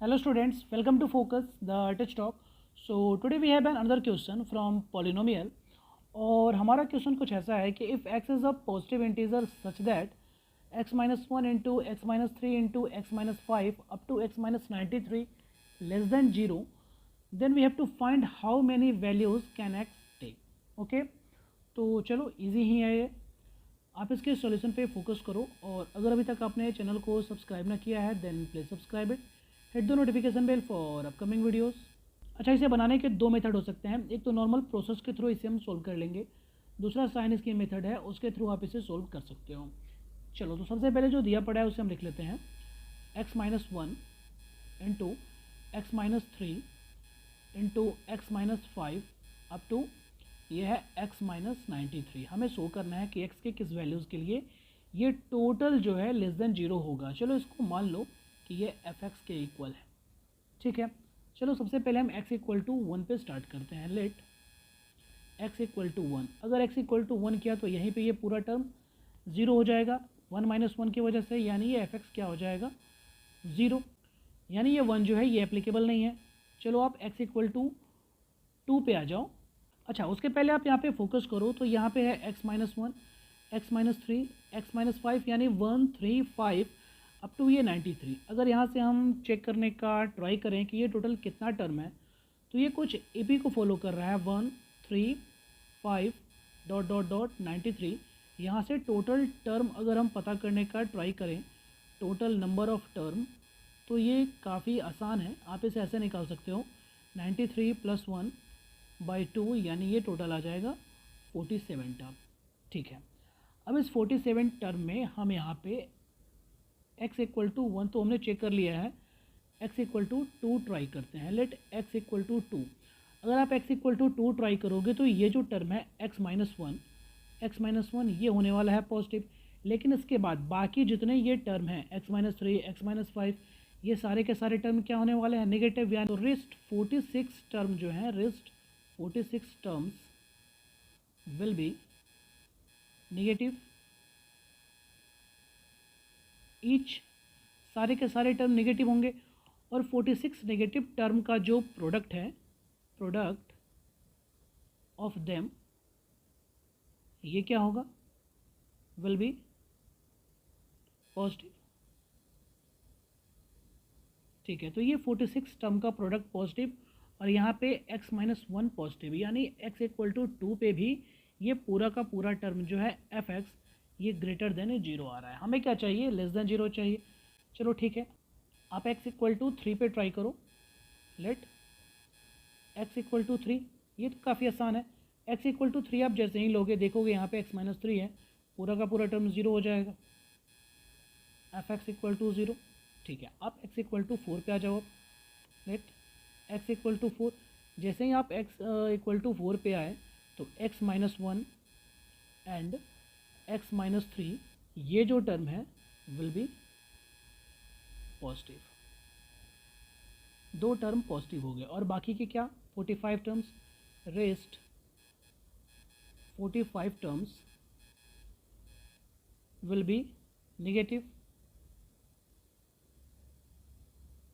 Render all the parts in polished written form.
Hello students, welcome to Focus, the touch talk. So today we have another question from polynomial और हमारा question कुछ ऐसा है कि if x is a positive integer such that x minus one into x minus three into x minus five up to x minus 93 less than zero then we have to find how many values can x take. Okay, तो चलो easy ही है ये। आप इसके solution पे focus करो और अगर अभी तक आपने चैनल को सब्सक्राइब ना किया है then please subscribe it, hit the notification bell for upcoming videos. अच्छा, इसे बनाने के दो मेथड हो सकते हैं। एक तो नॉर्मल प्रोसेस के थ्रू इसे हम सोल्व कर लेंगे, दूसरा साइन इसकी मेथड है उसके थ्रू आप इसे सोल्व कर सकते हो। चलो, तो सबसे पहले जो दिया पड़ा है उसे हम लिख लेते हैं x minus one into x minus three into x minus five up to ये है x माइनस 93। हमें शो करना है कि x के किस वैल्यूज़ के लिए ये टोटल जो है लेस देन जीरो होगा। चलो इसको मान लो कि ये fx के इक्वल है, ठीक है। चलो सबसे पहले हम x इक्वल टू वन पे स्टार्ट करते हैं। Let x equal to one, अगर x इक्वल टू वन किया तो यहीं पे ये पूरा टर्म ज़ीरो हो जाएगा वन माइनस वन की वजह से, यानी ये fx क्या हो जाएगा ज़ीरो, यानी ये वन जो है ये एप्लीकेबल नहीं है। चलो आप x इक्वल टू टू पे आ जाओ। अच्छा, उसके पहले आप यहाँ पे फोकस करो तो यहाँ पे है x minus one, x minus three, X minus five, यानी one three five up to ये 93। अगर यहाँ से हम चेक करने का ट्राई करें कि ये टोटल कितना टर्म है तो ये कुछ AP को फॉलो कर रहा है, one three five dot dot dot 93। यहाँ से टोटल टर्म अगर हम पता करने का ट्राई करें, टोटल नंबर ऑफ टर्म, तो ये काफ़ी आसान है। आप इसे ऐसे निकाल सकते हो 93 प्लस वन बाई टू, यानी ये टोटल आ जाएगा 47 टर्म, ठीक है। अब इस 47 टर्म में हम यहाँ पे x इक्वल टू वन तो हमने चेक कर लिया है, x equal to two try करते हैं। Let x equal to two, अगर आप x equal to two try करोगे तो ये जो टर्म है x माइनस वन ये होने वाला है पॉजिटिव, लेकिन इसके बाद बाकी जितने ये टर्म हैं x minus three, X minus five, ये सारे के सारे टर्म क्या होने वाले हैं नेगेटिव। यानी तो रेस्ट 46 टर्म जो है, rest 46 terms will be negative, each सारे के सारे टर्म नेगेटिव होंगे और 46 नेगेटिव टर्म का जो प्रोडक्ट है, प्रोडक्ट ऑफ देम, ये क्या होगा विल बी पॉजिटिव, ठीक है। तो ये 46 टर्म का प्रोडक्ट पॉजिटिव और यहाँ पे x माइनस वन पॉजिटिव, यानी x इक्वल टू टू पे भी ये पूरा का पूरा टर्म जो है fx ये ग्रेटर देन जीरो आ रहा है। हमें क्या चाहिए, लेस देन जीरो चाहिए। चलो ठीक है, आप x इक्वल टू थ्री पे ट्राई करो। Let x equal to three, ये तो काफ़ी आसान है। x इक्वल टू थ्री आप जैसे ही लोगे देखोगे यहाँ पे x माइनस थ्री है, पूरा का पूरा टर्म ज़ीरो हो जाएगा, fx इक्वल टू ज़ीरो, ठीक है। आप x इक्वल टू फोर पे आ जाओ। Let x equal to four, जैसे ही आप x इक्वल टू फोर पे आए तो x minus one and x minus three, ये जो टर्म है विल बी पॉजिटिव, दो टर्म पॉजिटिव हो गए और बाकी के क्या 45 terms, rest 45 terms will be negative,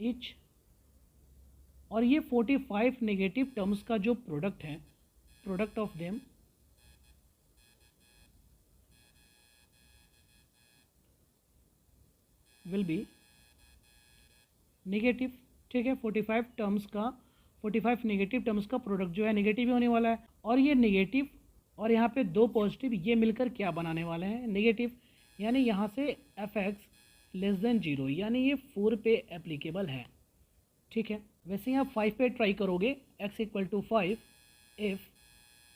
each, और ये 45 नेगेटिव टर्म्स का जो प्रोडक्ट है, product of them will be negative, ठीक है। 45 टर्म्स का 45 नेगेटिव टर्म्स का प्रोडक्ट जो है नेगेटिव ही होने वाला है, और ये नेगेटिव और यहाँ पे दो पॉजिटिव ये मिलकर क्या बनाने वाले हैं नेगेटिव, यानी यहाँ से fx लेस देन जीरो, यानी ये 4 पे एप्लीकेबल है, ठीक है। वैसे ही आप 5 पे ट्राई करोगे x equal to five, if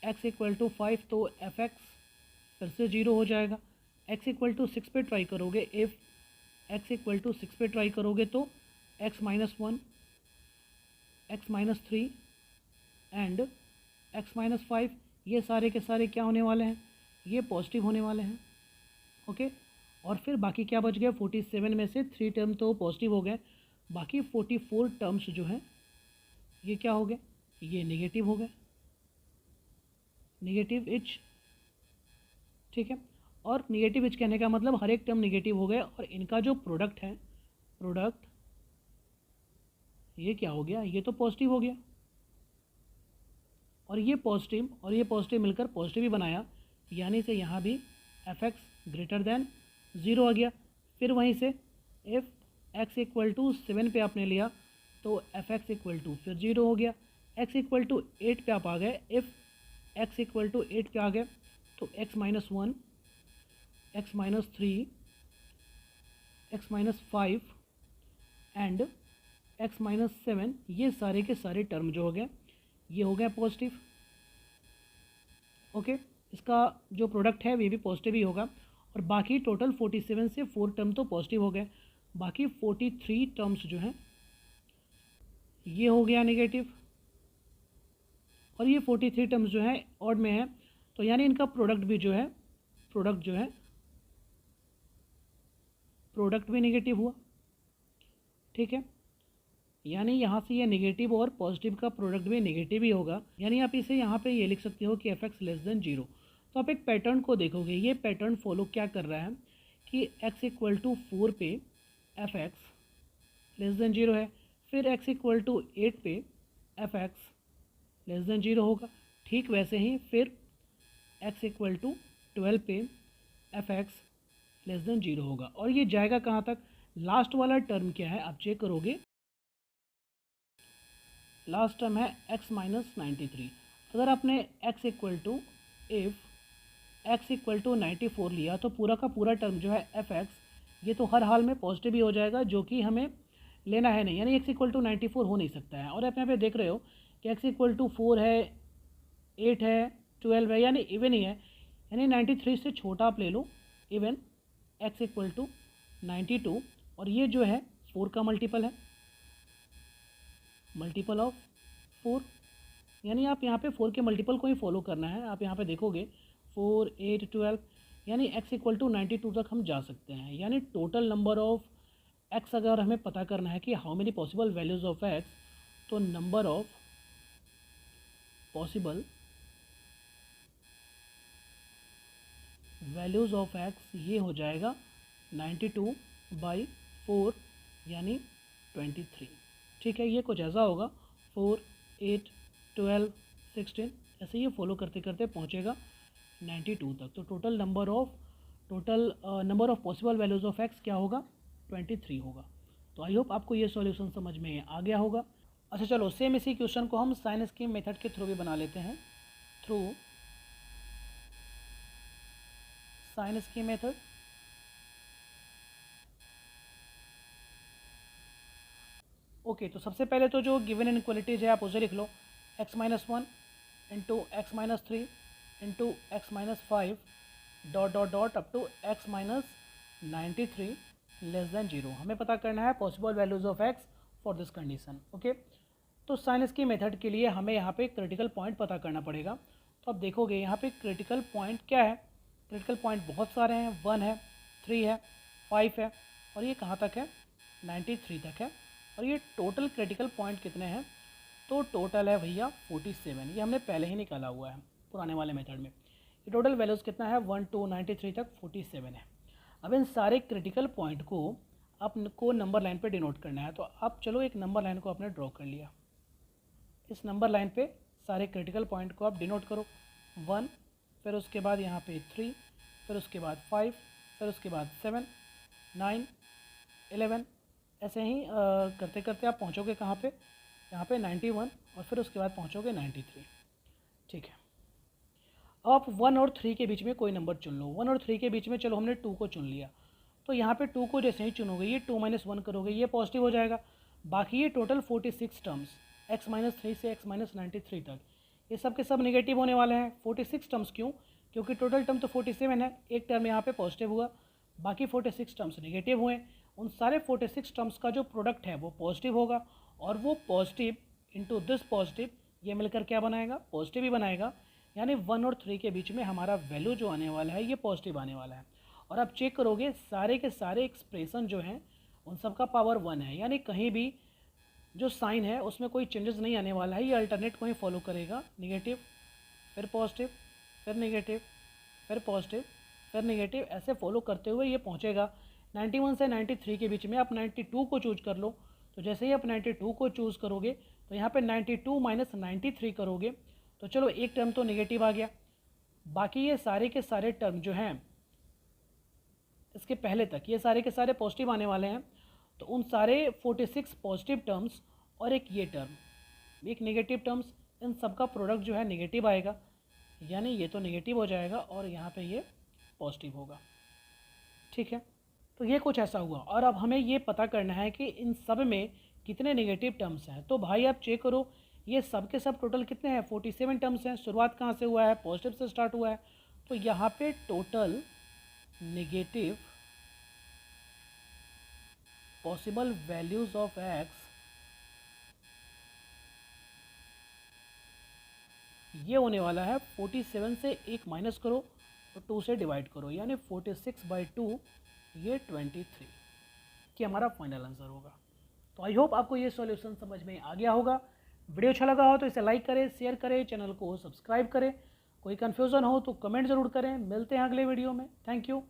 x equal to five तो fx फिर से जीरो हो जाएगा। x इक्वल टू सिक्स पे ट्राई करोगे, if x equal to six पे ट्राई करोगे तो x minus one, x minus three and x minus five, ये सारे के सारे क्या होने वाले हैं, ये पॉजिटिव होने वाले हैं, ओके। और फिर बाकी क्या बच गया, 47 में से थ्री टर्म तो पॉजिटिव हो गए, बाकी 44 टर्म्स जो हैं ये क्या हो गए, ये नेगेटिव हो गए, नेगेटिव इच, ठीक है। और नेगेटिव इच कहने का मतलब हर एक टर्म नेगेटिव हो गए और इनका जो प्रोडक्ट है, प्रोडक्ट ये क्या हो गया, ये तो पॉजिटिव हो गया, और ये पॉजिटिव मिलकर पॉजिटिव ही बनाया, यानी से यहाँ भी एफ एक्स ग्रेटर दैन 0 आ गया। फिर वहीं से एफ एक्स इक्वल टू 7 पे आपने लिया तो एफ एक्स इक्वल टू फिर 0 हो गया। एक्स इक्वल टू 8 पे आप आ गए, एफ एक्स इक्वल टू 8 पे आ गए तो x minus 1, x minus 3, x minus 5 and x minus 7, ये सारे के सारे टर्म जो हो गए ये हो गया पॉजिटिव। ओके, इसका जो प्रोडक्ट है वे भी पॉजिटिव ही होगा, और बाकी टोटल 47 से 4 टर्म तो पॉजिटिव हो गए, बाकी 43 टर्म्स जो हैं ये हो गया नेगेटिव, और ये 43 टर्म्स जो हैं ऑड में है, तो यानी इनका प्रोडक्ट भी नेगेटिव हुआ। ठीक है, यानी यहाँ से ये नेगेटिव और पॉजिटिव का प्रोडक्ट भी नेगेटिव ही होगा, यानी आप इसे यहाँ पे ये लिख सकते हो कि एफ एक्स लेस देन 0। तो आप एक पैटर्न को देखोगे, ये पैटर्न फॉलो क्या कर रहा है कि x इक्वल टू 4 पे एफ एक्स लेस देन 0 है, फिर x इक्वल टू 8 पे एफ एक्स लेस देन 0 होगा। ठीक वैसे ही फिर x इक्वल टू 12 पे एफ एक्स लेस देन 0 होगा, और ये जाएगा कहाँ तक, लास्ट वाला टर्म क्या है आप चेक करोगे, लास्ट टर्म है x माइनस 93। अगर आपने x equal to x equal to 94 लिया तो पूरा का पूरा टर्म जो है एफ एक्स ये तो हर हाल में पॉजिटिव ही हो जाएगा, जो कि हमें लेना है नहीं, यानी x इक्वल टू 94 हो नहीं सकता है। और आप यहाँ पे देख रहे हो कि x इक्वल टू 4 है, 8 है, 12 है, यानी इवन ही है, यानी 93 से छोटा आप ले लो इवन, x इक्वल टू 92, और ये जो है 4 का मल्टीपल है, मल्टीपल ऑफ 4, यानी आप यहाँ पे 4 के मल्टीपल को ही फॉलो करना है। आप यहाँ पे देखोगे 4, 8, 12, यानी x इक्वल टू 92 तक हम जा सकते हैं। यानी टोटल नंबर ऑफ x अगर हमें पता करना है कि how many possible values of x, तो number of possible values of x ये हो जाएगा 92/4 यानी 23। ठीक है, ये कुछ ऐसा होगा 4, 8, 12, 16, ऐसे ये फॉलो करते करते पहुँचेगा 92 तक। तो total number of possible values of x क्या होगा, 23 होगा। तो आई होप आपको ये सॉल्यूशन समझ में आ गया होगा। अच्छा चलो, सेम इसी क्वेश्चन को हम साइन स्कीम मेथड के थ्रू भी बना लेते हैं, through sign scheme method. Okay, तो सबसे पहले तो जो गिवन इनक्वालिटीज है आप उसे लिख लो, x minus 1 into x minus 3 into x minus 5 dot dot dot up to x minus 93 less than 0। हमें पता करना है possible values of x for this condition. Okay, तो साइन की मेथड के लिए हमें यहाँ पे क्रिटिकल पॉइंट पता करना पड़ेगा। तो आप देखोगे यहाँ पे क्रिटिकल पॉइंट क्या है, क्रिटिकल पॉइंट बहुत सारे हैं, 1 है, 3 है, 5 है, और ये कहाँ तक है, 93 तक है। और ये टोटल क्रिटिकल पॉइंट कितने हैं, तो टोटल है भैया 47, ये हमने पहले ही निकाला हुआ है पुराने वाले मेथड में। ये टोटल वैल्यूज़ कितना है, 1 to 93 तक 47 है। अब इन सारे क्रिटिकल पॉइंट को आपको नंबर लाइन पे डिनोट करना है, तो आप चलो एक नंबर लाइन को आपने ड्रॉ कर लिया, इस नंबर लाइन पे सारे क्रिटिकल पॉइंट को आप डिनोट करो, 1, फिर उसके बाद यहाँ पे 3, फिर उसके बाद 5, फिर उसके बाद 7, 9, 11, ऐसे ही करते करते आप पहुँचोगे कहाँ पे, यहाँ पे 91, और फिर उसके बाद पहुँचोगे 93। ठीक है, अब आप 1 और 3 के बीच में कोई नंबर चुन लो। 1 और 3 के बीच में चलो हमने 2 को चुन लिया, तो यहाँ पे 2 को जैसे ही चुनोगे ये 2 - 1 करोगे ये पॉजिटिव हो जाएगा। बाकी ये टोटल 46 टर्म्स x - 3 से x - 93 तक ये सब के सब नेगेटिव होने वाले हैं। 46 टर्म्स क्यों, क्योंकि टोटल टर्म तो 47 है, एक टर्म यहाँ पे पॉजिटिव हुआ, बाकी 46 टर्म्स नेगेटिव हुए। उन सारे 46 टर्म्स का जो प्रोडक्ट है वो पॉजिटिव होगा, और वो पॉजिटिव इंटू दिस पॉजिटिव ये मिलकर क्या बनाएगा, पॉजिटिव ही बनाएगा। यानी 1 और 3 के बीच में हमारा वैल्यू जो आने वाला है ये पॉजिटिव आने वाला है। और आप चेक करोगे सारे के सारे एक्सप्रेशन जो हैं उन सब का पावर 1 है, यानी कहीं भी जो साइन है उसमें कोई चेंजेस नहीं आने वाला है, ये अल्टरनेट को ही फॉलो करेगा, निगेटिव फिर पॉजिटिव फिर निगेटिव फिर पॉजिटिव फिर निगेटिव, ऐसे फॉलो करते हुए ये पहुंचेगा 91 से 93 के बीच में। आप 92 को चूज कर लो तो जैसे ही आप 92 को चूज़ करोगे तो यहाँ पे 92 माइनस 93 करोगे तो चलो एक टर्म तो नेगेटिव आ गया, बाकी ये सारे के सारे टर्म जो हैं इसके पहले तक ये सारे के सारे पॉजिटिव आने वाले हैं। तो उन सारे 46 पॉजिटिव टर्म्स और एक ये टर्म एक नेगेटिव टर्म्स, इन सब का प्रोडक्ट जो है नेगेटिव आएगा, यानी ये तो नेगेटिव हो जाएगा और यहाँ पे ये पॉजिटिव होगा। ठीक है, तो ये कुछ ऐसा हुआ। और अब हमें ये पता करना है कि इन सब में कितने नेगेटिव टर्म्स हैं। तो भाई आप चेक करो ये सब के सब टोटल कितने हैं, 47 टर्म्स हैं। शुरुआत कहाँ से हुआ है, पॉजिटिव से स्टार्ट हुआ है। तो यहाँ पे total negative possible values of x ये होने वाला है 47 से एक माइनस करो और 2 से डिवाइड करो, यानी 46/2 ये 23 कि हमारा फाइनल आंसर होगा। तो आई होप आपको ये सॉल्यूशन समझ में आ गया होगा। वीडियो अच्छा लगा हो तो इसे लाइक करें, शेयर करें, चैनल को सब्सक्राइब करें। कोई कन्फ्यूज़न हो तो कमेंट ज़रूर करें। मिलते हैं अगले वीडियो में। Thank you.